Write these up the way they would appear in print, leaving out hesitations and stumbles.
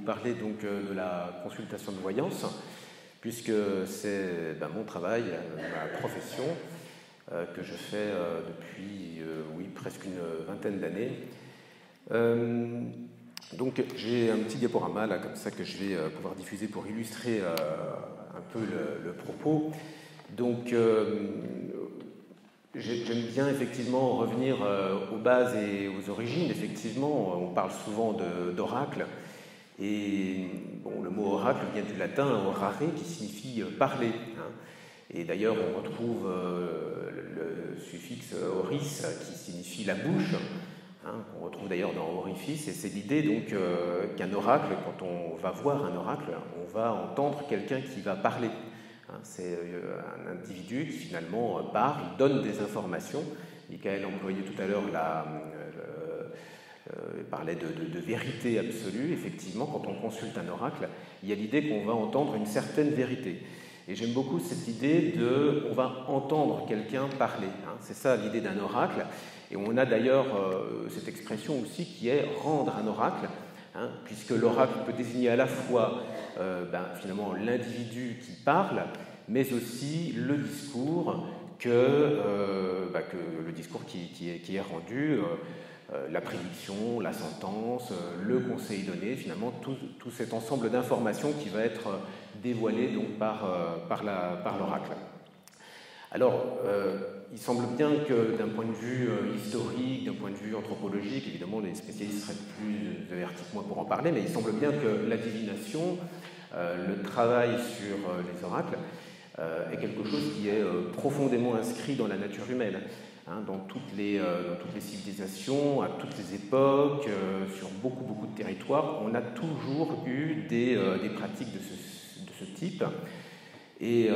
parler donc de la consultation de voyance, puisque c'est mon travail, ma profession, que je fais depuis presque une vingtaine d'années. Donc j'ai un petit diaporama là, comme ça, que je vais pouvoir diffuser pour illustrer un peu le propos. Donc j'aime bien effectivement revenir aux bases et aux origines. Effectivement, on parle souvent d'oracle. Et bon, le mot oracle vient du latin orare, qui signifie parler. Et d'ailleurs, on retrouve le suffixe oris, qui signifie la bouche, qu'on retrouve d'ailleurs dans orifice. Et c'est l'idée donc qu'un oracle, quand on va voir un oracle, on va entendre quelqu'un qui va parler. C'est un individu qui finalement parle, donne des informations. Michael employait tout à l'heure parlait de vérité absolue. Effectivement, quand on consulte un oracle, il y a l'idée qu'on va entendre une certaine vérité. Et j'aime beaucoup cette idée on va entendre quelqu'un parler. C'est ça l'idée d'un oracle. Et on a d'ailleurs cette expression aussi qui est rendre un oracle, puisque l'oracle peut désigner à la fois finalement l'individu qui parle, mais aussi le discours le discours qui est rendu, la prédiction, la sentence, le conseil donné, finalement tout cet ensemble d'informations qui va être dévoilé donc par l'oracle. Alors, il semble bien que d'un point de vue historique, d'un point de vue anthropologique, évidemment les spécialistes seraient plus avertis que moi pour en parler, mais il semble bien que la divination, le travail sur les oracles, est quelque chose qui est profondément inscrit dans la nature humaine. Dans toutes les civilisations, à toutes les époques, sur beaucoup de territoires, on a toujours eu des pratiques de ce type. Et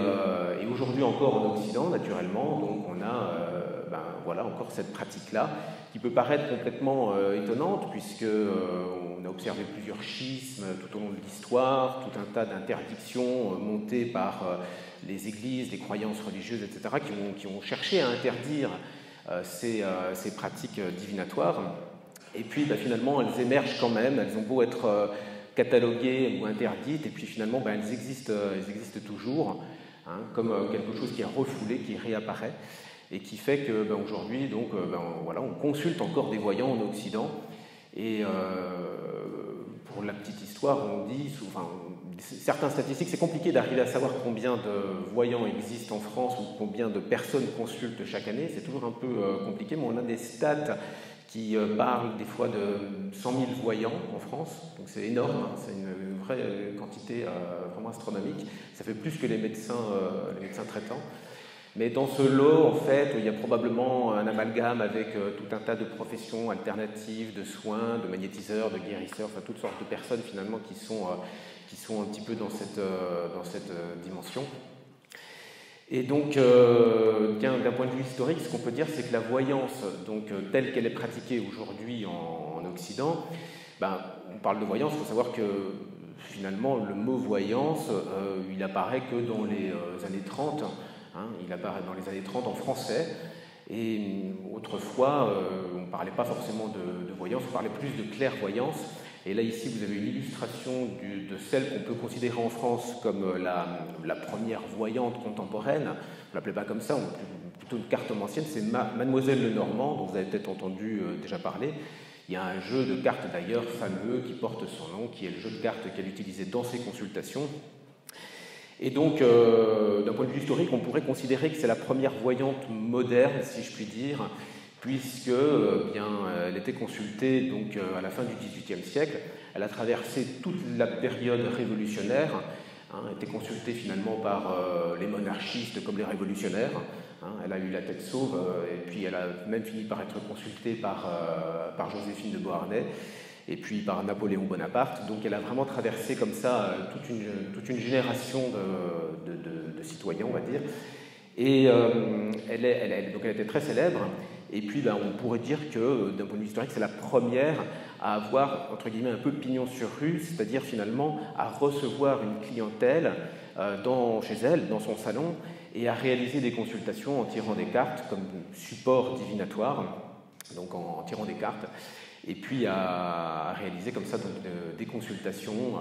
aujourd'hui encore en Occident, naturellement, donc on a encore cette pratique-là, qui peut paraître complètement étonnante, puisqu'on a observé plusieurs schismes tout au long de l'histoire, tout un tas d'interdictions montées par les églises, les croyances religieuses, etc., qui ont cherché à interdire ces pratiques divinatoires. Et puis finalement, elles émergent quand même, elles ont beau être cataloguées ou interdites, et puis finalement, elles existent toujours, comme quelque chose qui est refoulé, qui réapparaît, et qui fait que aujourd'hui, donc, on consulte encore des voyants en Occident. Et pour la petite histoire, on dit, certaines statistiques, c'est compliqué d'arriver à savoir combien de voyants existent en France ou combien de personnes consultent chaque année. C'est toujours un peu compliqué, mais on a des stats qui parlent des fois de 100 000 voyants en France. Donc c'est énorme, c'est une vraie quantité vraiment astronomique. Ça fait plus que les médecins traitants. Mais dans ce lot, en fait, il y a probablement un amalgame avec tout un tas de professions alternatives, de soins, de magnétiseurs, de guérisseurs, toutes sortes de personnes finalement qui sont un petit peu dans cette dimension. Et donc, d'un point de vue historique, ce qu'on peut dire, c'est que la voyance, donc, telle qu'elle est pratiquée aujourd'hui en Occident, on parle de voyance, il faut savoir que finalement, le mot voyance, il apparaît que dans les années 30, il apparaît dans les années 30 en français, et autrefois, on ne parlait pas forcément de voyance, on parlait plus de clairvoyance. Et là, ici, vous avez une illustration de celle qu'on peut considérer en France comme la première voyante contemporaine. On ne l'appelait pas comme ça, plutôt une carte ancienne. C'est Mademoiselle Lenormand, dont vous avez peut-être entendu déjà parler. Il y a un jeu de cartes, d'ailleurs, fameux, qui porte son nom, qui est le jeu de cartes qu'elle utilisait dans ses consultations. Et donc, d'un point de vue historique, on pourrait considérer que c'est la première voyante moderne, si je puis dire, puisque elle était consultée donc, à la fin du XVIIIe siècle. Elle a traversé toute la période révolutionnaire, elle était consultée finalement par les monarchistes comme les révolutionnaires. Elle a eu la tête sauve, et puis elle a même fini par être consultée par Joséphine de Beauharnais, et puis par Napoléon Bonaparte. Donc elle a vraiment traversé comme ça toute une génération de citoyens, on va dire. Et elle était très célèbre. Et puis, on pourrait dire que, d'un point de vue historique, c'est la première à avoir, entre guillemets, un peu pignon sur rue, c'est-à-dire finalement à recevoir une clientèle chez elle, dans son salon, et à réaliser des consultations en tirant des cartes comme support divinatoire, donc en tirant des cartes. et puis à réaliser comme ça donc, des consultations.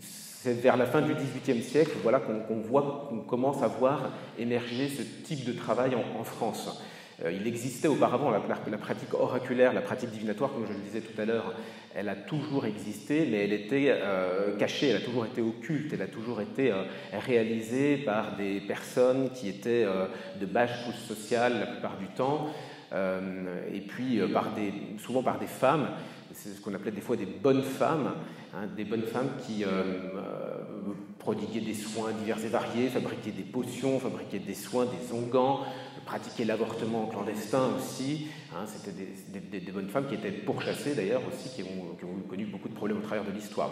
C'est vers la fin du XVIIIe siècle voilà, qu'on commence à voir émerger ce type de travail en France. Il existait auparavant la pratique oraculaire, la pratique divinatoire, comme je le disais tout à l'heure, elle a toujours existé, mais elle était cachée, elle a toujours été occulte, elle a toujours été réalisée par des personnes qui étaient de basse couche sociale la plupart du temps, et puis souvent par des femmes, c'est ce qu'on appelait des fois des bonnes femmes, des bonnes femmes qui prodiguaient des soins divers et variés, fabriquaient des potions, fabriquaient des soins, des onguents, pratiquaient l'avortement clandestin aussi. C'était des bonnes femmes qui étaient pourchassées d'ailleurs aussi, qui ont connu beaucoup de problèmes au travers de l'histoire.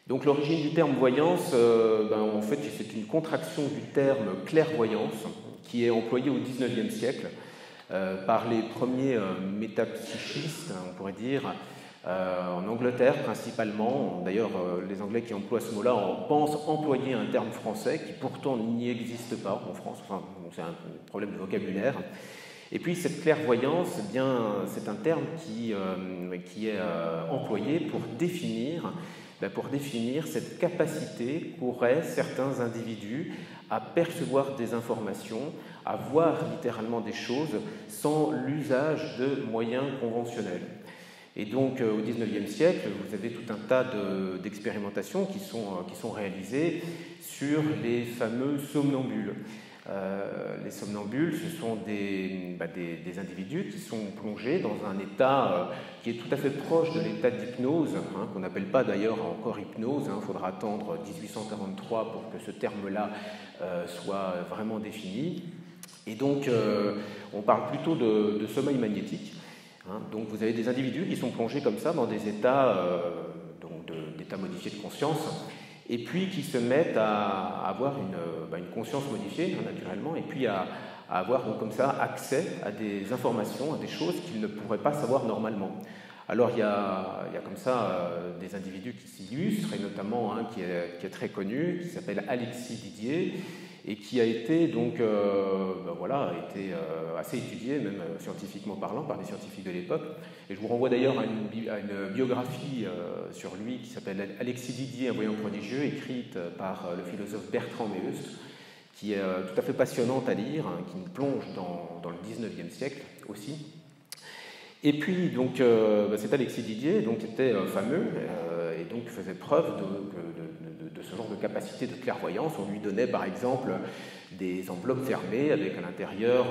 Donc l'origine du terme voyance, en fait, c'est une contraction du terme clairvoyance qui est employé au XIXe siècle par les premiers métapsychistes, on pourrait dire, en Angleterre principalement. D'ailleurs, les Anglais qui emploient ce mot-là pensent employer un terme français qui pourtant n'y existe pas en France. Enfin, c'est un problème de vocabulaire. Et puis cette clairvoyance, eh bien, c'est un terme qui est employé pour définir cette capacité qu'auraient certains individus à percevoir des informations, à voir littéralement des choses sans l'usage de moyens conventionnels. Et donc, au XIXe siècle, vous avez tout un tas d'expérimentations qui sont réalisées sur les fameux somnambules. Les somnambules, ce sont des individus qui sont plongés dans un état qui est tout à fait proche de l'état d'hypnose, qu'on n'appelle pas d'ailleurs encore hypnose. Il faudra attendre 1843 pour que ce terme-là soit vraiment défini. Et donc, on parle plutôt de sommeil magnétique. Donc vous avez des individus qui sont plongés comme ça dans des états d'état modifié de conscience, et puis qui se mettent à avoir une conscience modifiée, naturellement, et puis à avoir donc comme ça accès à des informations, à des choses qu'ils ne pourraient pas savoir normalement. Alors il y a comme ça des individus qui s'illustrent, et notamment un qui est très connu, qui s'appelle Alexis Didier, et qui a été donc assez étudié, même scientifiquement parlant, par les scientifiques de l'époque. Et je vous renvoie d'ailleurs à une biographie sur lui qui s'appelle Alexis Didier, un voyant prodigieux, écrite par le philosophe Bertrand Meust, qui est tout à fait passionnante à lire, qui nous plonge dans le XIXe siècle aussi. Et puis, donc, cet Alexis Didier donc, était fameux et donc faisait preuve de ce genre de capacité de clairvoyance. On lui donnait, par exemple, des enveloppes fermées avec à l'intérieur,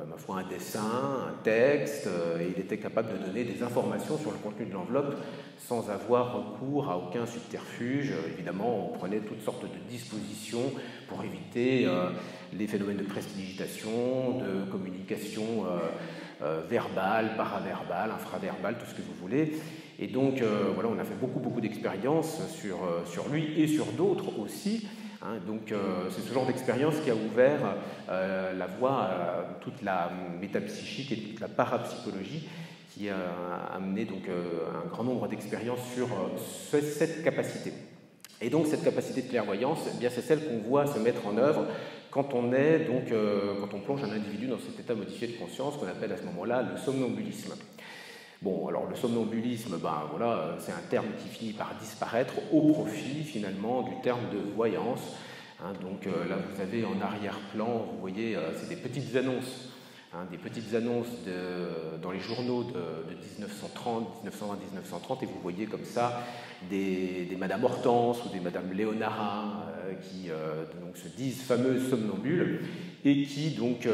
ma foi, un dessin, un texte, et il était capable de donner des informations sur le contenu de l'enveloppe sans avoir recours à aucun subterfuge. Évidemment, on prenait toutes sortes de dispositions pour éviter les phénomènes de prestidigitation, de communication verbale, paraverbale, infraverbale, tout ce que vous voulez. Et donc, on a fait beaucoup d'expériences sur lui et sur d'autres aussi. Donc, c'est ce genre d'expérience qui a ouvert la voie à toute la métapsychique et toute la parapsychologie, qui a amené donc un grand nombre d'expériences sur cette capacité. Et donc, cette capacité de clairvoyance, eh bien, c'est celle qu'on voit se mettre en œuvre quand on plonge un individu dans cet état modifié de conscience qu'on appelle à ce moment-là le somnambulisme. Bon, alors le somnambulisme, c'est un terme qui finit par disparaître au profit finalement du terme de voyance. Donc là, vous avez en arrière-plan, vous voyez, c'est des petites annonces, dans les journaux de 1930, 1920, 1930, et vous voyez comme ça des Madame Hortense ou des Madame Léonard qui donc se disent fameuses somnambules et qui donc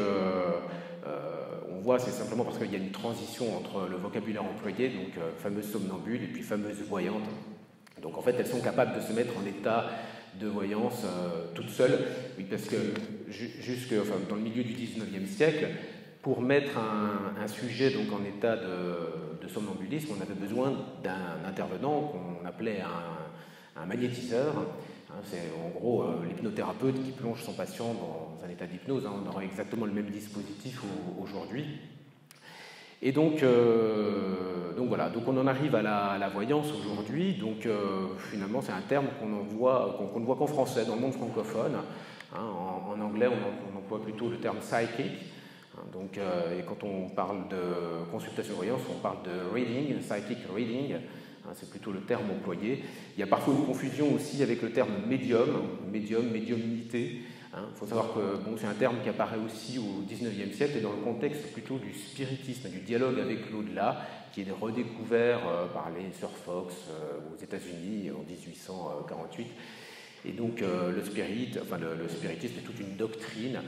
on voit, c'est simplement parce qu'il y a une transition entre le vocabulaire employé, donc fameuse somnambule et puis fameuse voyante. Donc en fait, elles sont capables de se mettre en état de voyance toutes seules. Oui, parce que dans le milieu du XIXe siècle, pour mettre un sujet donc en état de somnambulisme, on avait besoin d'un intervenant qu'on appelait un magnétiseur. C'est en gros l'hypnothérapeute qui plonge son patient dans un état d'hypnose. On aurait exactement le même dispositif aujourd'hui. Et donc voilà, donc on en arrive à la voyance aujourd'hui. Donc finalement, c'est un terme qu'on ne voit qu'en français, dans le monde francophone. En anglais, on emploie plutôt le terme psychic. Donc, et quand on parle de consultation de voyance, on parle de reading, psychic reading, c'est plutôt le terme employé. Il y a parfois une confusion aussi avec le terme médiumnité. Il faut savoir que c'est un terme qui apparaît aussi au XIXe siècle et dans le contexte plutôt du spiritisme, du dialogue avec l'au-delà, qui est redécouvert par les Sir Fox aux États-Unis en 1848. Et donc le spiritisme est toute une doctrine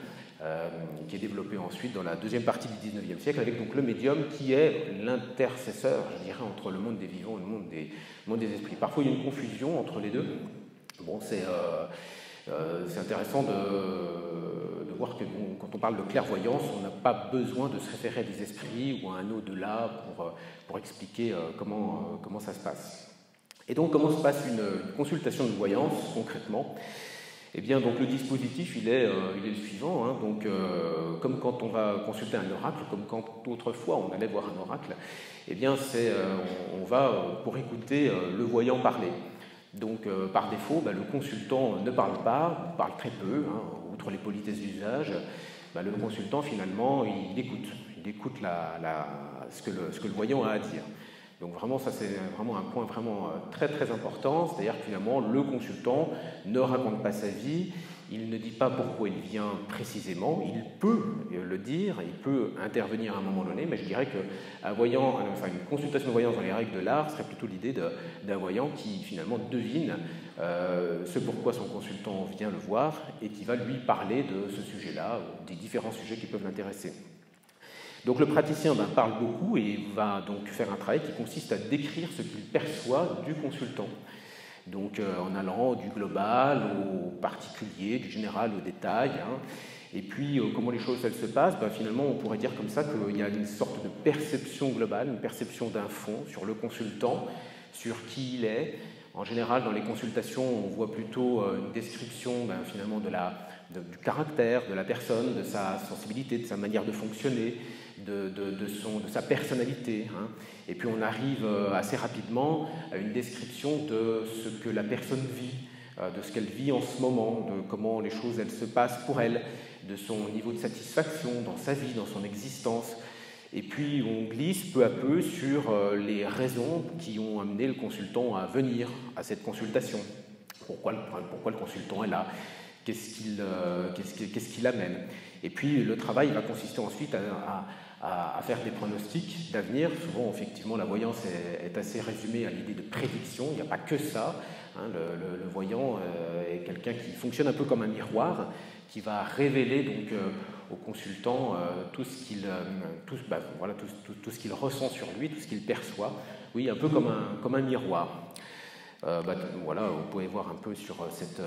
qui est développée ensuite dans la deuxième partie du XIXe siècle, avec donc le médium qui est l'intercesseur, je dirais, entre le monde des vivants et le monde des esprits. Parfois il y a une confusion entre les deux. C'est intéressant de voir que quand on parle de clairvoyance, on n'a pas besoin de se référer à des esprits ou à un au-delà pour expliquer comment ça se passe. Et donc, comment se passe une consultation de voyance, concrètement ? Eh bien, donc, le dispositif, il est le suivant. Donc, comme quand on va consulter un oracle, comme quand autrefois on allait voir un oracle, eh bien, on va pour écouter le voyant parler. Donc, par défaut, le consultant ne parle pas, ou parle très peu, outre les politesses d'usage. Le consultant, finalement, il écoute ce que le voyant a à dire. Donc vraiment, ça c'est vraiment un point vraiment très très important, c'est-à-dire que finalement, le consultant ne raconte pas sa vie, il ne dit pas pourquoi il vient précisément, il peut le dire, il peut intervenir à un moment donné, mais je dirais une consultation de voyance dans les règles de l'art serait plutôt l'idée d'un voyant qui finalement devine ce pourquoi son consultant vient le voir et qui va lui parler de ce sujet-là, ou des différents sujets qui peuvent l'intéresser. Donc le praticien parle beaucoup et va donc faire un travail qui consiste à décrire ce qu'il perçoit du consultant. Donc en allant du global au particulier, du général au détail. Et puis comment les choses se passent, finalement on pourrait dire comme ça qu'il y a une sorte de perception globale, une perception d'un fond sur le consultant, sur qui il est. En général, dans les consultations, on voit plutôt une description finalement du caractère de la personne, de sa sensibilité, de sa manière de fonctionner, de sa personnalité. Et puis on arrive assez rapidement à une description de ce que la personne vit, de ce qu'elle vit en ce moment, de comment les choses se passent pour elle, de son niveau de satisfaction dans sa vie, dans son existence. Et puis on glisse peu à peu sur les raisons qui ont amené le consultant à venir à cette consultation. Pourquoi le consultant est là ? Qu'est-ce qui l'amène ? Et puis le travail va consister ensuite à faire des pronostics d'avenir. Souvent, effectivement, la voyance est assez résumée à l'idée de prédiction. Il n'y a pas que ça. Le voyant est quelqu'un qui fonctionne un peu comme un miroir, qui va révéler donc au consultant tout ce qu'il ressent sur lui, tout ce qu'il perçoit. Oui, un peu comme un miroir. Vous pouvez voir un peu sur cette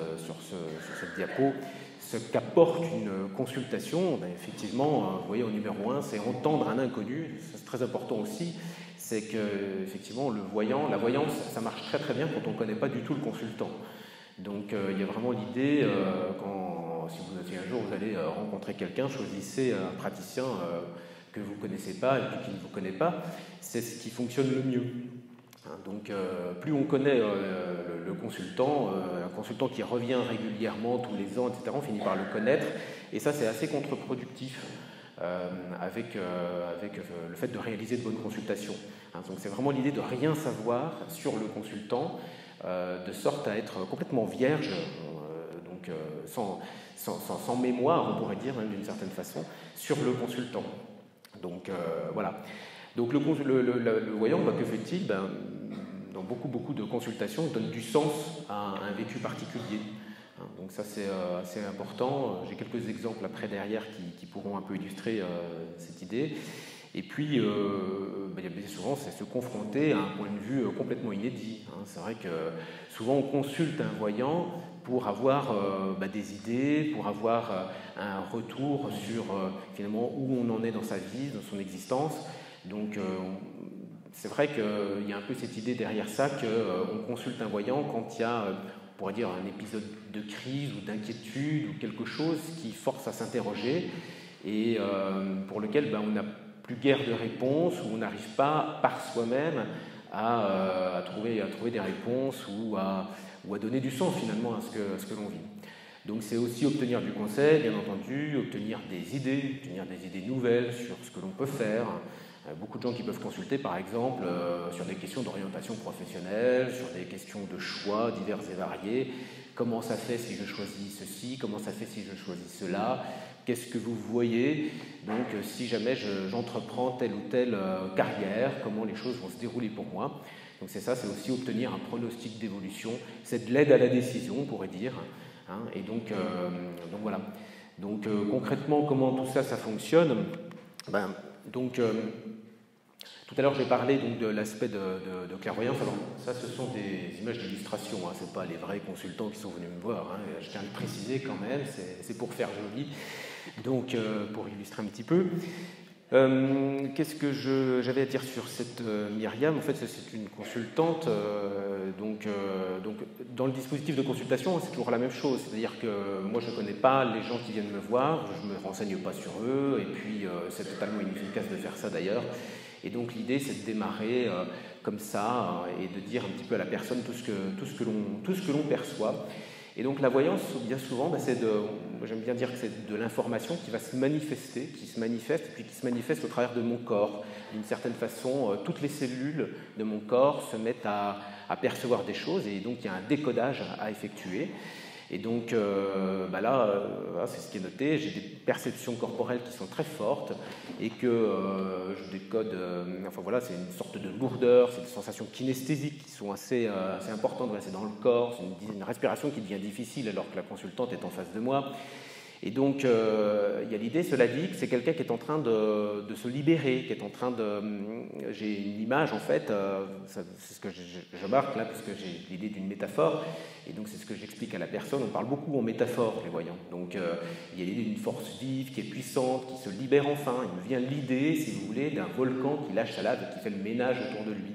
diapo ce qu'apporte une consultation. Effectivement, vous voyez au numéro 1, c'est entendre un inconnu. Ça, c'est très important aussi. C'est que effectivement, la voyance, ça marche très très bien quand on ne connaît pas du tout le consultant. Donc il y a vraiment l'idée, si un jour vous allez rencontrer quelqu'un, choisissez un praticien que vous ne connaissez pas et puis qui ne vous connaît pas. C'est ce qui fonctionne le mieux. Donc plus on connaît le consultant, un consultant qui revient régulièrement tous les ans, etc., on finit par le connaître, et ça c'est assez contre-productif avec le fait de réaliser de bonnes consultations. Donc c'est vraiment l'idée de rien savoir sur le consultant, de sorte à être complètement vierge, sans mémoire, on pourrait dire même d'une certaine façon, sur le consultant. Donc voilà. Donc le voyant, que fait-il ? Dans beaucoup de consultations, donne du sens à un vécu particulier. Donc ça c'est assez important. J'ai quelques exemples après derrière qui pourront un peu illustrer cette idée. Et puis, souvent, c'est se confronter à un point de vue complètement inédit. C'est vrai que souvent on consulte un voyant pour avoir des idées, pour avoir un retour sur finalement où on en est dans sa vie, dans son existence. Donc c'est vrai qu'il y a un peu cette idée derrière ça qu'on consulte un voyant quand il y a, on pourrait dire, un épisode de crise ou d'inquiétude ou quelque chose qui force à s'interroger et pour lequel on n'a plus guère de réponse, ou on n'arrive pas par soi-même à trouver des réponses ou à donner du sens finalement à ce que l'on vit. Donc c'est aussi obtenir du conseil, bien entendu, obtenir des idées nouvelles sur ce que l'on peut faire. Beaucoup de gens qui peuvent consulter, par exemple, sur des questions d'orientation professionnelle, sur des questions de choix divers et variés. Comment ça fait si je choisis ceci? Comment ça fait si je choisis cela? Qu'est-ce que vous voyez? Donc, si jamais j'entreprends telle ou telle carrière, comment les choses vont se dérouler pour moi? Donc c'est ça, c'est aussi obtenir un pronostic d'évolution. C'est de l'aide à la décision, on pourrait dire. Hein, et donc voilà. Donc concrètement, comment tout ça, ça fonctionne? Tout à l'heure, j'ai parlé donc, de l'aspect de clairvoyance. Alors, ça, ce sont des images d'illustration, hein, ce n'est pas les vrais consultants qui sont venus me voir. Hein, je tiens à le préciser quand même, c'est pour faire joli, donc pour illustrer un petit peu. Qu'est-ce que j'avais à dire sur cette Myriam? En fait, c'est une consultante. Donc, dans le dispositif de consultation, c'est toujours la même chose. C'est-à-dire que moi, je ne connais pas les gens qui viennent me voir, je ne me renseigne pas sur eux, et puis c'est totalement inefficace de faire ça d'ailleurs. Et donc l'idée, c'est de démarrer comme ça et de dire un petit peu à la personne tout ce que l'on perçoit. Et donc la voyance, bien souvent, j'aime bien dire que c'est de l'information qui va se manifester, qui se manifeste, et puis qui se manifeste au travers de mon corps. D'une certaine façon, toutes les cellules de mon corps se mettent à percevoir des choses, et donc il y a un décodage à effectuer. Et donc là, c'est ce qui est noté, j'ai des perceptions corporelles qui sont très fortes et que je décode, c'est une sorte de lourdeur, c'est des sensations kinesthésiques qui sont assez importantes, c'est dans le corps, c'est une respiration qui devient difficile alors que la consultante est en face de moi. Et donc, il y a l'idée, cela dit, que c'est quelqu'un qui est en train de se libérer, qui est en train de... J'ai une image, en fait, c'est ce que je marque là, puisque j'ai l'idée d'une métaphore, et donc c'est ce que j'explique à la personne. On parle beaucoup en métaphore, les voyants. Donc, il y a l'idée d'une force vive, qui est puissante, qui se libère enfin. Il me vient l'idée, si vous voulez, d'un volcan qui lâche sa lave et qui fait le ménage autour de lui.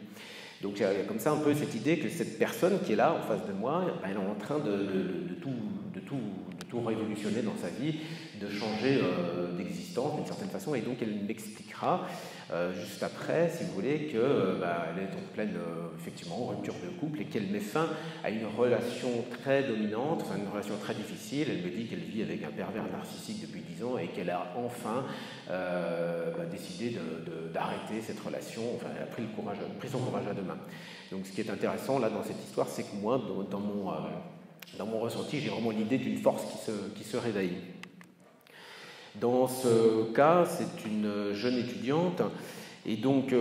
Donc, il y a comme ça un peu cette idée que cette personne qui est là, en face de moi, elle est en train de tout révolutionner dans sa vie, de changer d'existence d'une certaine façon, et donc elle m'expliquera juste après, si vous voulez, qu'elle est en pleine effectivement rupture de couple et qu'elle met fin à une relation très dominante, une relation très difficile. Elle me dit qu'elle vit avec un pervers narcissique depuis 10 ans et qu'elle a enfin décidé d'arrêter cette relation, elle a pris son courage à deux mains. Donc ce qui est intéressant là dans cette histoire, c'est que moi, dans mon ressenti, j'ai vraiment l'idée d'une force qui se réveille. Dans ce cas, c'est une jeune étudiante, et donc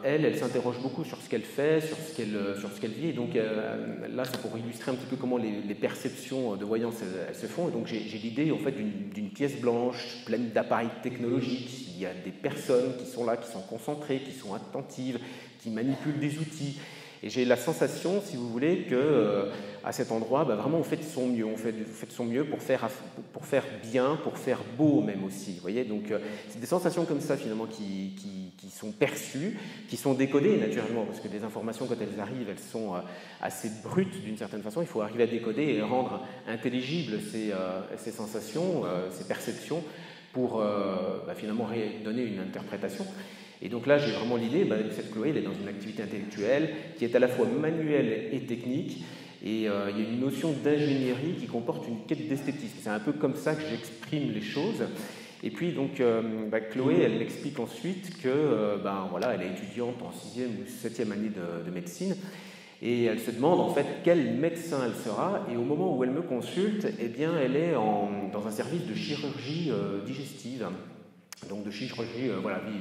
elle s'interroge beaucoup sur ce qu'elle fait, sur ce qu'elle vit. Et donc là, c'est pour illustrer un petit peu comment les perceptions de voyance elles se font. Et donc j'ai l'idée en fait d'une pièce blanche pleine d'appareils technologiques. Il y a des personnes qui sont là, qui sont concentrées, qui sont attentives, qui manipulent des outils. Et j'ai la sensation, si vous voulez, qu'à cet endroit, vraiment, on fait de son mieux. On fait de son mieux pour faire bien, pour faire beau même aussi. Vous voyez, donc c'est des sensations comme ça, finalement, qui sont perçues, qui sont décodées, naturellement, parce que des informations, quand elles arrivent, elles sont assez brutes, d'une certaine façon. Il faut arriver à décoder et rendre intelligibles ces sensations, ces perceptions, pour finalement donner une interprétation. Et donc là, j'ai vraiment l'idée que cette Chloé, elle est dans une activité intellectuelle qui est à la fois manuelle et technique, et il y a une notion d'ingénierie qui comporte une quête d'esthétisme. C'est un peu comme ça que j'exprime les choses. Et puis donc Chloé, elle m'explique ensuite que elle est étudiante en 6e ou 7e année de médecine, et elle se demande en fait quel médecin elle sera, et au moment où elle me consulte, elle est dans un service de chirurgie digestive. Donc de chirurgie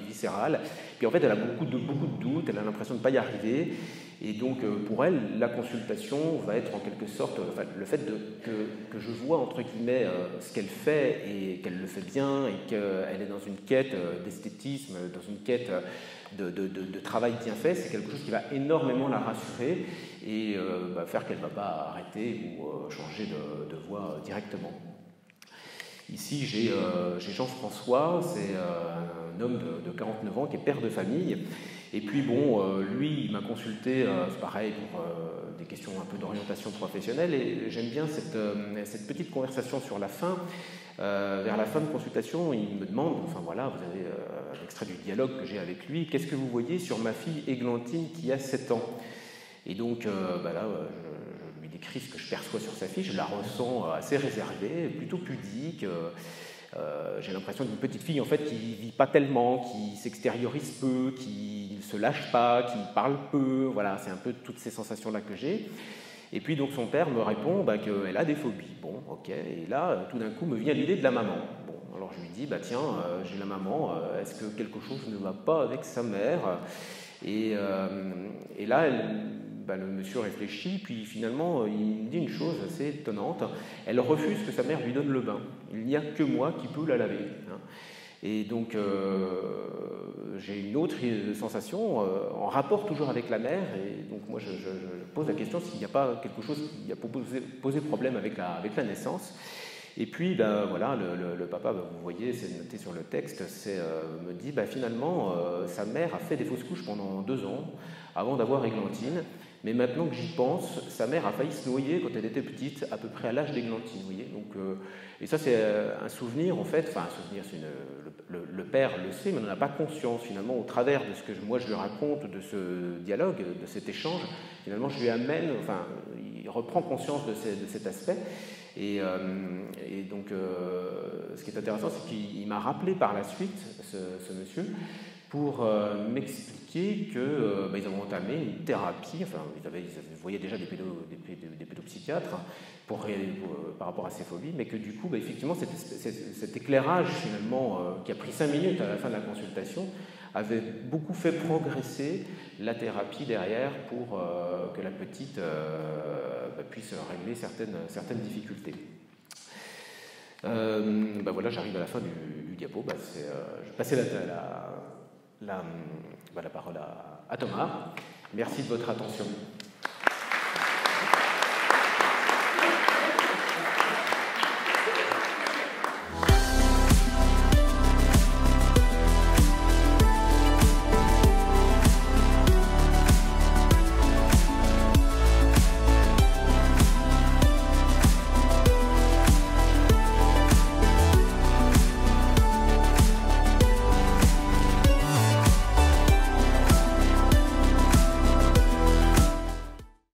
viscérale. Puis en fait, elle a beaucoup de doutes, elle a l'impression de ne pas y arriver. Et donc pour elle, la consultation va être en quelque sorte le fait que je vois entre guillemets ce qu'elle fait et qu'elle le fait bien et qu'elle est dans une quête d'esthétisme, dans une quête de travail bien fait, c'est quelque chose qui va énormément la rassurer et faire qu'elle ne va pas arrêter ou changer de voie directement. Ici, j'ai Jean-François, c'est un homme de 49 ans qui est père de famille. Et puis, lui, il m'a consulté, c'est pareil, pour des questions un peu d'orientation professionnelle. Et j'aime bien cette petite conversation sur la fin. Vers la fin de consultation, il me demande, vous avez un extrait du dialogue que j'ai avec lui, qu'est-ce que vous voyez sur ma fille Églantine qui a 7 ans? Et donc, je lui décris crise que je perçois sur sa fille, je la ressens assez réservée, plutôt pudique. J'ai l'impression d'une petite fille en fait qui ne vit pas tellement, qui s'extériorise peu, qui ne se lâche pas, qui parle peu. Voilà, c'est un peu toutes ces sensations-là que j'ai. Et puis donc son père me répond qu'elle a des phobies. Bon, ok. Et là, tout d'un coup, me vient l'idée de la maman. Bon, alors je lui dis, tiens, j'ai la maman, est-ce que quelque chose ne va pas avec sa mère? Et là, le monsieur réfléchit, puis finalement, il me dit une chose assez étonnante. Elle refuse que sa mère lui donne le bain. Il n'y a que moi qui peux la laver. Et donc, j'ai une autre sensation en rapport toujours avec la mère. Et donc, moi, je pose la question s'il n'y a pas quelque chose qui a posé problème avec la naissance. Et puis, voilà, le papa, vous voyez, c'est noté sur le texte, me dit, finalement, sa mère a fait des fausses couches pendant 2 ans avant d'avoir Églantine. Mais maintenant que j'y pense, sa mère a failli se noyer quand elle était petite, à peu près à l'âge d'Églantine. Vous voyez, donc, et ça, c'est un souvenir, en fait, enfin, un souvenir, le père le sait, mais on n'en a pas conscience, finalement, au travers de ce que moi je lui raconte, de ce dialogue, de cet échange. Finalement, je lui amène, enfin, il reprend conscience de cet aspect. Et donc, ce qui est intéressant, c'est qu'il m'a rappelé par la suite, ce monsieur, pour m'expliquer qu'ils avaient entamé une thérapie, enfin, ils voyaient déjà des pédopsychiatres par rapport à ces phobies, mais que du coup, effectivement, cet éclairage, finalement, qui a pris 5 minutes à la fin de la consultation, avait beaucoup fait progresser la thérapie derrière pour que la petite puisse régler certaines difficultés. Voilà, j'arrive à la fin du diapo. Je vais passer la parole à Thomas. Merci de votre attention.